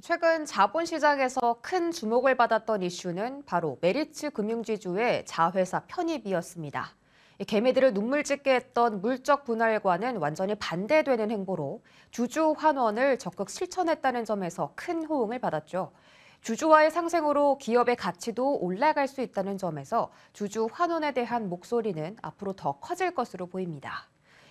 최근 자본시장에서 큰 주목을 받았던 이슈는 바로 메리츠 금융지주의 자회사 편입이었습니다. 이 개미들을 눈물 짓게 했던 물적 분할과는 완전히 반대되는 행보로 주주 환원을 적극 실천했다는 점에서 큰 호응을 받았죠. 주주와의 상생으로 기업의 가치도 올라갈 수 있다는 점에서 주주 환원에 대한 목소리는 앞으로 더 커질 것으로 보입니다.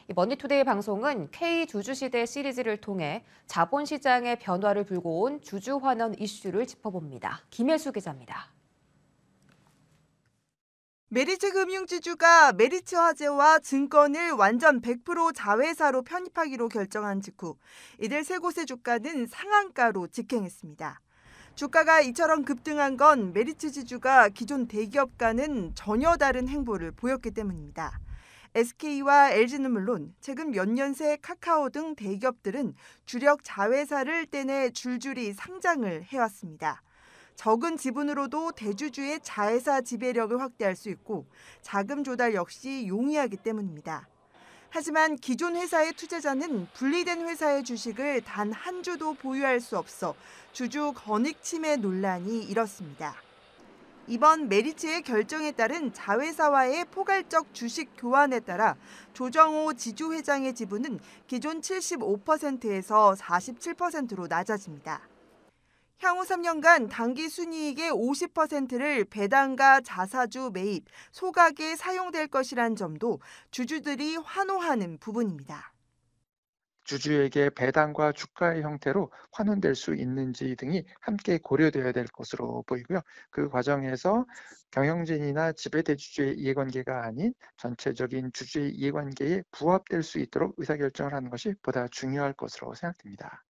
이 머니투데이 방송은 K 주주시대 시리즈를 통해 자본시장의 변화를 불고 온 주주 환원 이슈를 짚어봅니다. 김혜수 기자입니다. 메리츠 금융지주가 메리츠 화재와 증권을 완전 100% 자회사로 편입하기로 결정한 직후 이들 세 곳의 주가는 상한가로 직행했습니다. 주가가 이처럼 급등한 건 메리츠 지주가 기존 대기업과는 전혀 다른 행보를 보였기 때문입니다. SK와 LG는 물론 최근 몇 년 새 카카오 등 대기업들은 주력 자회사를 떼내 줄줄이 상장을 해왔습니다. 적은 지분으로도 대주주의 자회사 지배력을 확대할 수 있고 자금 조달 역시 용이하기 때문입니다. 하지만 기존 회사의 투자자는 분리된 회사의 주식을 단 한 주도 보유할 수 없어 주주 권익 침해 논란이 일었습니다. 이번 메리츠의 결정에 따른 자회사와의 포괄적 주식 교환에 따라 조정호 지주회장의 지분은 기존 75%에서 47%로 낮아집니다. 향후 3년간 당기 순이익의 50%를 배당과 자사주 매입, 소각에 사용될 것이란 점도 주주들이 환호하는 부분입니다. 주주에게 배당과 주가의 형태로 환원될 수 있는지 등이 함께 고려되어야 될 것으로 보이고요. 그 과정에서 경영진이나 지배대주주의 이해관계가 아닌 전체적인 주주의 이해관계에 부합될 수 있도록 의사결정을 하는 것이 보다 중요할 것으로 생각됩니다.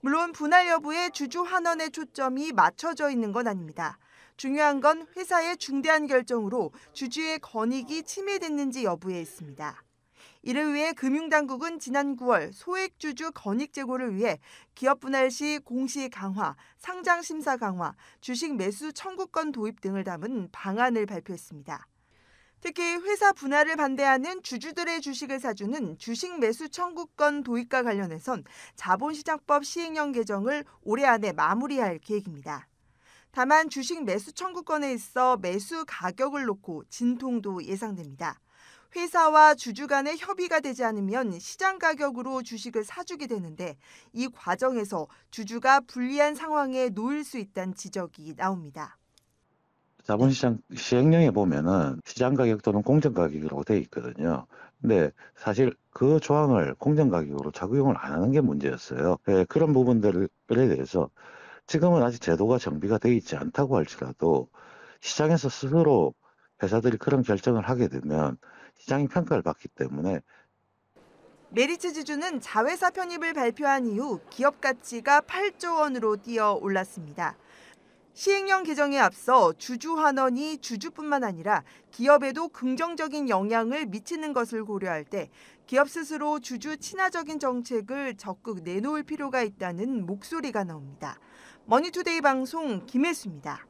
물론 분할 여부에 주주 환원의 초점이 맞춰져 있는 건 아닙니다. 중요한 건 회사의 중대한 결정으로 주주의 권익이 침해됐는지 여부에 있습니다. 이를 위해 금융당국은 지난 9월 소액주주 권익 제고를 위해 기업 분할 시 공시 강화, 상장 심사 강화, 주식 매수 청구권 도입 등을 담은 방안을 발표했습니다. 특히 회사 분할을 반대하는 주주들의 주식을 사주는 주식 매수 청구권 도입과 관련해선 자본시장법 시행령 개정을 올해 안에 마무리할 계획입니다. 다만 주식 매수 청구권에 있어 매수 가격을 놓고 진통도 예상됩니다. 회사와 주주 간의 협의가 되지 않으면 시장 가격으로 주식을 사주게 되는데 이 과정에서 주주가 불리한 상황에 놓일 수 있다는 지적이 나옵니다. 자본시장 시행령에 보면은 시장 가격 또는 공정 가격으로 돼 있거든요. 근데 사실 그 조항을 공정 가격으로 적용을 안 하는 게 문제였어요. 그런 부분들에 대해서 지금은 아직 제도가 정비가 되어 있지 않다고 할지라도 시장에서 스스로 회사들이 그런 결정을 하게 되면 시장이 평가를 받기 때문에 메리츠 지주는 자회사 편입을 발표한 이후 기업 가치가 8조 원으로 뛰어 올랐습니다. 시행령 개정에 앞서 주주 환원이 주주뿐만 아니라 기업에도 긍정적인 영향을 미치는 것을 고려할 때 기업 스스로 주주 친화적인 정책을 적극 내놓을 필요가 있다는 목소리가 나옵니다. 머니투데이 방송 김혜수입니다.